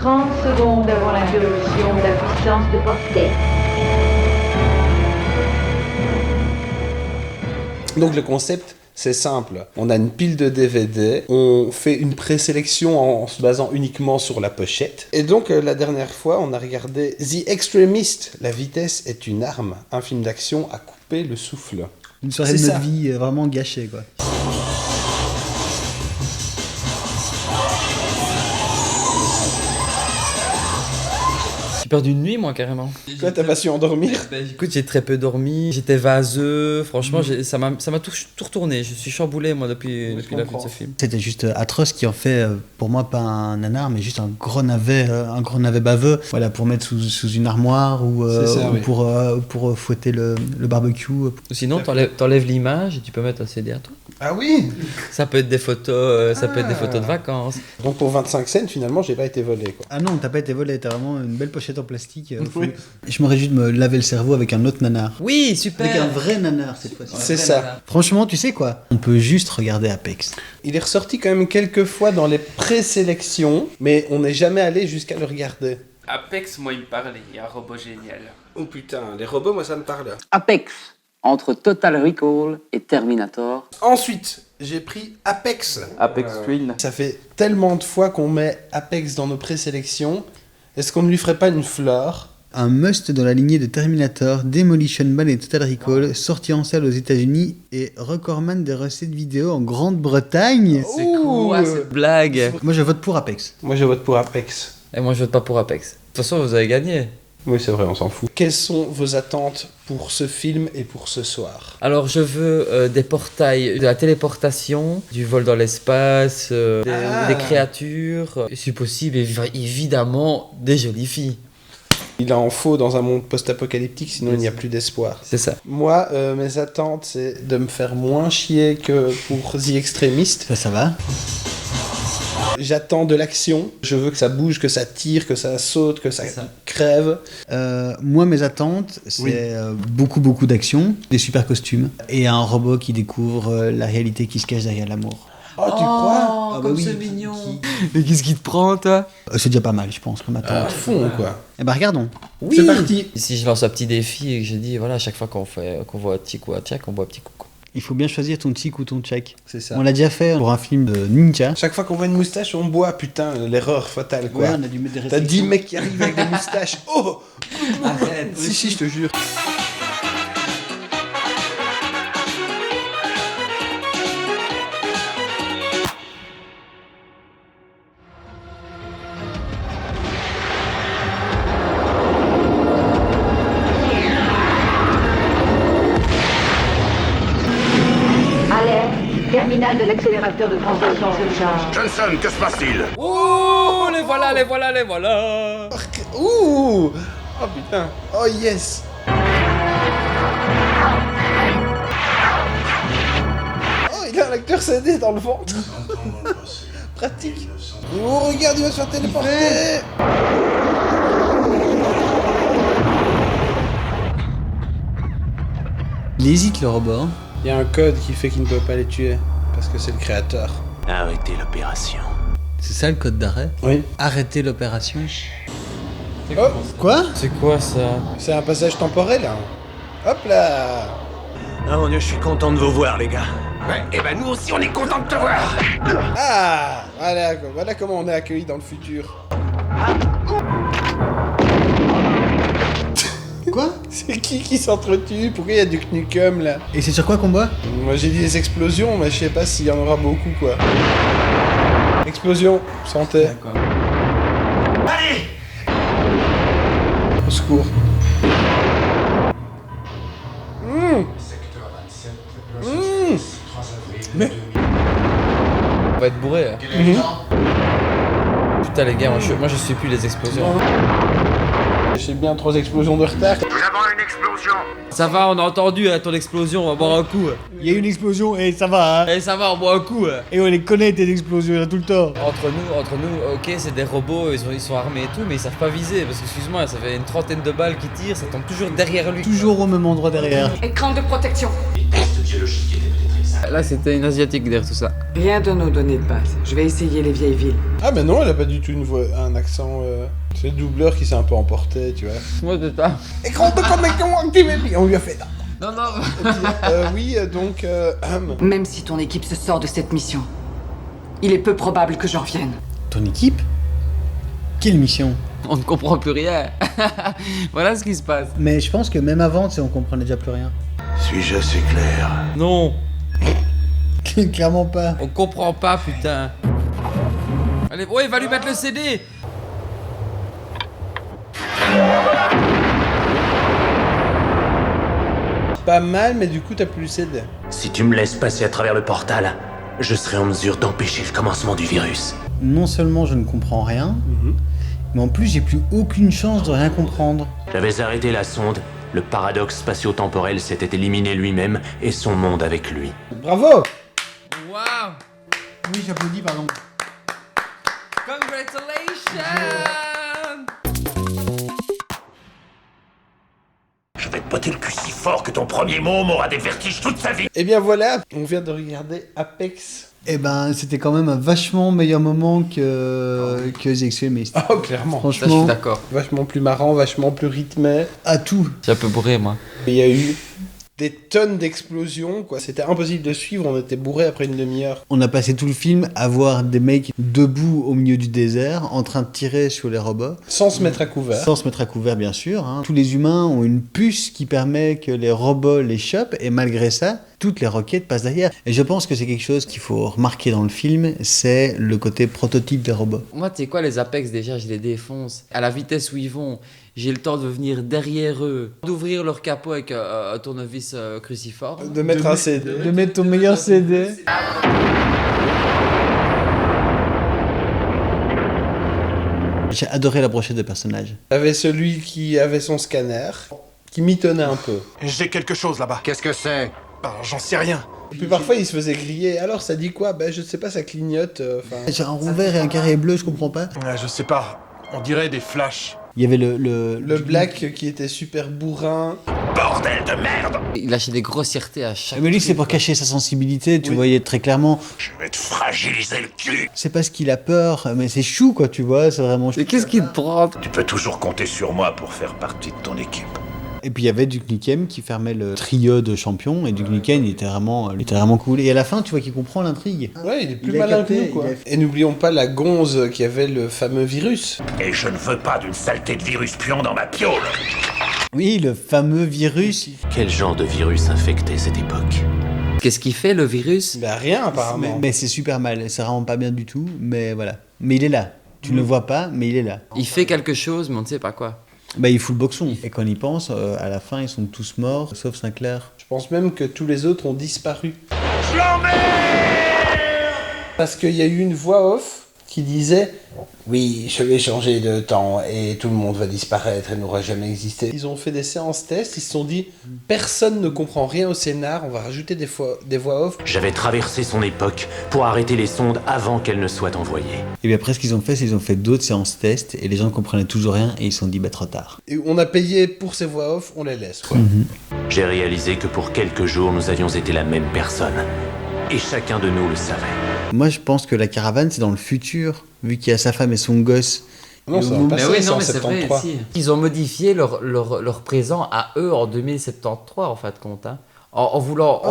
30 secondes avant l'interruption de la puissance de portée. Donc le concept, c'est simple. On a une pile de DVD, on fait une présélection en se basant uniquement sur la pochette. Et donc la dernière fois, on a regardé The Extremist. La vitesse est une arme, un film d'action à couper le souffle. Une soirée de notre vie vraiment gâchée, quoi. J'ai perdu une nuit, moi, carrément. Toi, t'as pas su endormir? Écoute, j'ai très peu dormi, j'étais vaseux, franchement, ça m'a tout retourné. Je suis chamboulé, moi, depuis la fin de ce film. C'était juste atroce, qui en fait, pour moi, pas un nanar, mais juste un gros navet baveux, voilà, pour mettre sous une armoire ou pour fouetter le barbecue. Sinon, t'enlèves l'image et tu peux mettre un CD à toi. Ah oui. Ça peut être des photos, ça peut être des photos de vacances. Donc pour 25 cents, finalement, j'ai pas été volé, quoi. Ah non, t'as pas été volé, t'as vraiment une belle pochette en plastique. Oui. Je me réjouis de me laver le cerveau avec un autre nanar. Oui, super. Avec un vrai nanar cette fois-ci. C'est ça. Nanar. Franchement, tu sais quoi? On peut juste regarder Apex. Il est ressorti quand même quelques fois dans les présélections, mais on n'est jamais allé jusqu'à le regarder. Apex, moi, il me parlait. Il y a un robot génial. Oh putain, les robots, moi ça me parle. Apex, entre Total Recall et Terminator. Ensuite, j'ai pris Apex. Apex Twin. Ça fait tellement de fois qu'on met Apex dans nos présélections. Est-ce qu'on ne lui ferait pas une fleur? Un must dans la lignée de Terminator, Demolition Man et Total Recall, sorti en salle aux États-Unis et recordman des recettes vidéo en Grande-Bretagne. C'est quoi cette blague? Moi je vote pour Apex. Moi je vote pour Apex. Et moi, je vote pas pour Apex. De toute façon, vous avez gagné. Oui, c'est vrai, on s'en fout. Quelles sont vos attentes pour ce film et pour ce soir? Alors, je veux des portails, de la téléportation, du vol dans l'espace, des créatures, et si possible, évidemment, des jolies filles. Il en faut dans un monde post-apocalyptique, sinon il n'y a plus d'espoir. C'est ça. Moi, mes attentes, c'est de me faire moins chier que pour The Extremist. Ça va. J'attends de l'action. Je veux que ça bouge, que ça tire, que ça saute, que ça crève. Moi, mes attentes, c'est beaucoup d'action, des super costumes et un robot qui découvre la réalité qui se cache derrière l'amour. Oh, tu crois? Comme c'est mignon. Mais qu'est-ce qui te prend, toi? C'est déjà pas mal, je pense, comme attente. À fond, quoi. Eh ben, regardons. Oui. C'est parti. Si je lance un petit défi et que je dis, voilà, à chaque fois qu'on voit un tic ou un tchac, on voit un petit coucou. Il faut bien choisir ton tic ou ton check. C'est ça. On l'a déjà fait pour un film de ninja. Chaque fois qu'on voit une moustache, on boit, putain, l'erreur fatale, quoi. Ouais, on a dû mettre des T'as 10 restrictions. mecs qui arrivent avec des moustaches. Oh! Arrête. Si, je te jure. Alerte, terminal de l'accélérateur de translation se charge. Johnson, que se passe-t-il? Oh, les voilà, les voilà, les voilà. Ouh! Oh putain. Oh yes. Oh, il a un lecteur CD dans le ventre. Pratique. Oh, regarde, il va se faire téléporter. Il hésite, le robot. Il y a un code qui fait qu'il ne peut pas les tuer. Parce que c'est le créateur. Arrêtez l'opération. C'est ça le code d'arrêt? Oui. Arrêtez l'opération. Oh, Quoi? C'est quoi ça? c'est un passage temporel, hein. Hop là. Ah mon dieu, je suis content de vous voir, les gars. Ouais, et ben nous aussi, on est contents de te voir. Ah, voilà comment on est accueilli dans le futur. Quoi? C'est qui s'entretue? Pourquoi il y a du knuckum là? Et c'est sur quoi qu'on boit? Moi j'ai dit des explosions, mais je sais pas s'il y en aura beaucoup, quoi. Explosion, santé. D'accord. Allez! Au secours. Mais On va être bourré. Hein. Putain, les gars, moi je suis plus les explosions. j'ai bien 3 explosions de retard. Nous avons une explosion! Ça va, on a entendu ton explosion, on va boire un coup. Il y a une explosion et ça va, hein. Eh, ça va, on boit un coup. Et on les connaît, tes explosions, il y en a tout le temps. Entre nous, ok, c'est des robots, ils sont armés et tout, mais ils savent pas viser. Parce que, excuse-moi, ça fait une trentaine de balles qui tirent, ça tombe toujours derrière lui. Toujours au même endroit derrière. Écran de protection. Les tests biologiques étaient très simples. Là, c'était une asiatique derrière tout ça. Rien de nos données de base. Je vais essayer les vieilles villes. Ah mais non, elle a pas du tout un accent... C'est le doubleur qui s'est un peu emporté, tu vois. Moi, de ça. Écran de connexion activé, puis on lui a fait... Non, non. Oui, donc... Même si ton équipe se sort de cette mission, il est peu probable que j'en revienne. Ton équipe? Quelle mission? On ne comprend plus rien. Voilà ce qui se passe. Mais je pense que même avant, tu sais, on comprenait déjà plus rien. Suis-je assez clair? Non, Clairement pas. on comprend pas, putain. Allez, ouais, il va lui mettre le CD. Pas mal, mais du coup, t'as plus le CD. Si tu me laisses passer à travers le portal, je serai en mesure d'empêcher le commencement du virus. Non seulement je ne comprends rien, mais en plus j'ai plus aucune chance de rien comprendre. J'avais arrêté la sonde, le paradoxe spatio-temporel s'était éliminé lui-même et son monde avec lui. Bravo! Waouh. Oui, j'applaudis, pardon. Congratulations. Je vais te botter le cul si fort que ton premier mot m'aura des vertiges toute sa vie. Et bien voilà, on vient de regarder Apex. Eh ben, c'était quand même un vachement meilleur moment que The Extremist. Oh, clairement. Ça, je suis Franchement, d'accord. Vachement plus marrant, vachement plus rythmé. à tout. J'ai un peu bourré, moi. Il y a eu des tonnes d'explosions, quoi. C'était impossible de suivre, on était bourré après une demi-heure. On a passé tout le film à voir des mecs debout au milieu du désert, en train de tirer sur les robots. Sans se mettre à couvert. Sans se mettre à couvert, bien sûr. Hein. Tous les humains ont une puce qui permet que les robots les chopent, et malgré ça, toutes les roquettes passent derrière. Et je pense que c'est quelque chose qu'il faut remarquer dans le film, c'est le côté prototype des robots. Moi, tu sais quoi, les Apex, déjà, je les défonce. À la vitesse où ils vont, j'ai le temps de venir derrière eux, d'ouvrir leur capot avec un tournevis cruciforme. De mettre un CD. De mettre ton meilleur CD. J'ai adoré la brochette de personnages. T'avais celui qui avait son scanner, qui mitonnait un peu. J'ai quelque chose là-bas. Qu'est-ce que c'est? J'en sais rien. Et puis parfois il se faisait griller. Alors ça dit quoi? Ben je sais pas, ça clignote. J'ai un rond vert et un carré bleu, je comprends pas. Je sais pas. On dirait des flashs. Il y avait Le Black qui était super bourrin. Bordel de merde! Il lâchait des grossièretés à chaque Mais lui, c'est pour cacher sa sensibilité, tu voyais très clairement. Je vais te fragiliser le cul! C'est parce qu'il a peur, mais c'est chou, quoi, tu vois, c'est vraiment chou. Mais qu'est-ce qu'il te prend? Tu peux toujours compter sur moi pour faire partie de ton équipe. Et puis il y avait Duke Nukem qui fermait le trio de champions, et Duke Nukem, il était vraiment cool. Et à la fin, tu vois qu'il comprend l'intrigue. Ouais, il est plus Il a malin capté, que nous, quoi. Et n'oublions pas la gonze qui avait le fameux virus. Et je ne veux pas d'une saleté de virus puant dans ma piole! Oui, le fameux virus. Quel genre de virus infectait cette époque? Qu'est-ce qu'il fait, le virus? Ben rien apparemment. Mais c'est super mal, c'est vraiment pas bien du tout, mais voilà. Mais il est là. Tu ne le vois pas, mais il est là. Il fait quelque chose, mais on ne sait pas quoi. Bah, il fout le boxon. Et quand on y pense, à la fin, ils sont tous morts, sauf Sinclair. Je pense même que tous les autres ont disparu. Je l'emmerde! Parce qu'il y a eu une voix off qui disait « Oui, je vais changer de temps et tout le monde va disparaître et n'aura jamais existé. » Ils ont fait des séances tests, ils se sont dit « Personne ne comprend rien au scénar, on va rajouter des voix off. » J'avais traversé son époque pour arrêter les sondes avant qu'elles ne soient envoyées. Et bien après, ce qu'ils ont fait, c'est qu'ils ont fait d'autres séances tests, et les gens ne comprenaient toujours rien, et ils se sont dit, bah trop tard. Et on a payé pour ces voix off, on les laisse, quoi. J'ai réalisé que pour quelques jours, nous avions été la même personne. Et chacun de nous le savait. Moi, je pense que la caravane, c'est dans le futur, vu qu'il y a sa femme et son gosse. Non, ça va Mais passer, oui, c'est non, en mais c'est vrai 73. aussi. Ils ont modifié leur présent à eux en 2073, en fait, compte. Hein. En voulant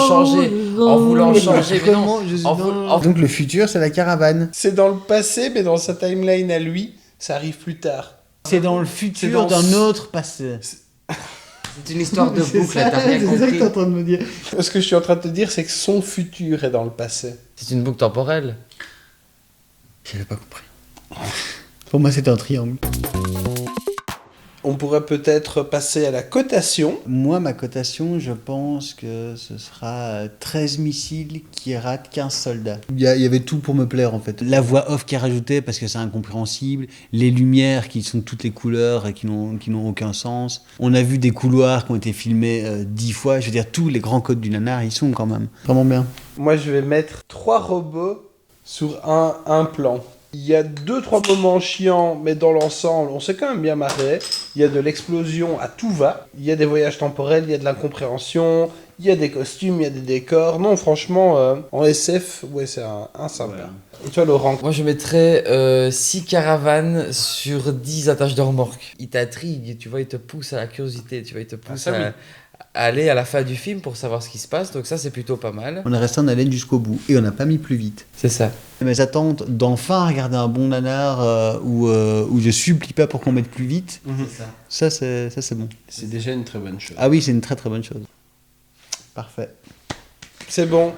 changer. En voulant changer. Mais non, Donc le futur, c'est la caravane. C'est dans le passé, mais dans sa timeline à lui, ça arrive plus tard. C'est dans le futur dans d'un autre passé. c'est une histoire de C'est boucle, ça, t'as rien c'est ça que compris. t'es en train de me dire. Ce que je suis en train de te dire, c'est que son futur est dans le passé. C'est une boucle temporelle. J'avais pas compris. Pour moi, c'était un triangle. On pourrait peut-être passer à la cotation. Moi, ma cotation, je pense que ce sera 13 missiles qui ratent 15 soldats. Il y avait tout pour me plaire, en fait. La voix off qui est rajoutée parce que c'est incompréhensible. Les lumières qui sont de toutes les couleurs et qui n'ont aucun sens. On a vu des couloirs qui ont été filmés 10 fois. Je veux dire, tous les grands codes du nanar, ils sont quand même. Vraiment bien. Moi, je vais mettre 3 robots sur un plan. Il y a 2-3 moments chiants, mais dans l'ensemble, on s'est quand même bien marré. Il y a de l'explosion à tout va. Il y a des voyages temporels, il y a de l'incompréhension, il y a des costumes, il y a des décors. Non, franchement, en SF, ouais, c'est un sympa. Voilà. Et toi, Laurent? Moi, je mettrais 6 caravanes sur 10 attaches de remorque. Il t'intrigue, tu vois, il te pousse à la curiosité, tu vois, il te pousse ça, oui. à aller à la fin du film pour savoir ce qui se passe. Donc ça, c'est plutôt pas mal. On est resté en haleine jusqu'au bout et on n'a pas mis plus vite. C'est ça. Mes attentes d'enfin regarder un bon nanar où je supplie pas pour qu'on mette plus vite, ça c'est bon. C'est déjà une très bonne chose. Ah oui, c'est une très très bonne chose. Parfait. C'est bon.